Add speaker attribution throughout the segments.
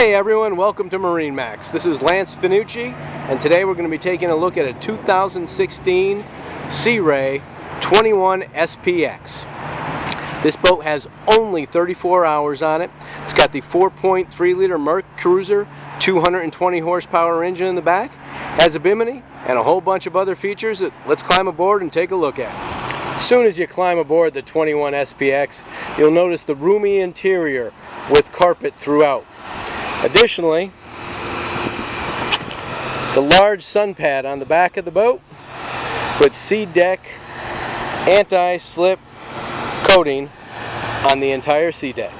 Speaker 1: Hey everyone, welcome to MarineMax. This is Lance Finucci, and today we're going to be taking a look at a 2016 Sea Ray 21 SPX. This boat has only 34 hours on it. It's got the 4.3 liter Merc Cruiser 220 horsepower engine in the back, has a bimini, and a whole bunch of other features that let's climb aboard and take a look at. As soon as you climb aboard the 21 SPX, you'll notice the roomy interior with carpet throughout. Additionally, the large sun pad on the back of the boat with SeaDek anti-slip coating on the entire SeaDek.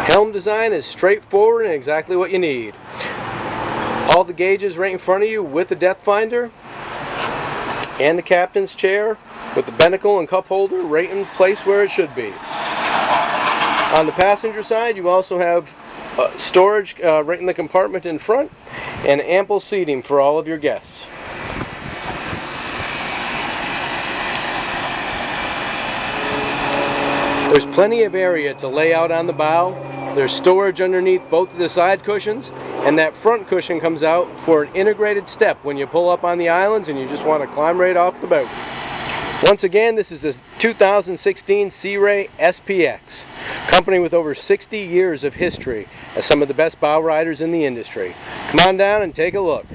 Speaker 1: Helm design is straightforward and exactly what you need. All the gauges right in front of you with the depth finder, and the captain's chair with the binnacle and cup holder right in place where it should be. On the passenger side, you also have storage right in the compartment in front, and ample seating for all of your guests. There's plenty of area to lay out on the bow. There's storage underneath both of the side cushions, and that front cushion comes out for an integrated step when you pull up on the islands and you just want to climb right off the boat. Once again, this is a 2016 Sea Ray SPX, company with over 60 years of history as some of the best bow riders in the industry. Come on down and take a look.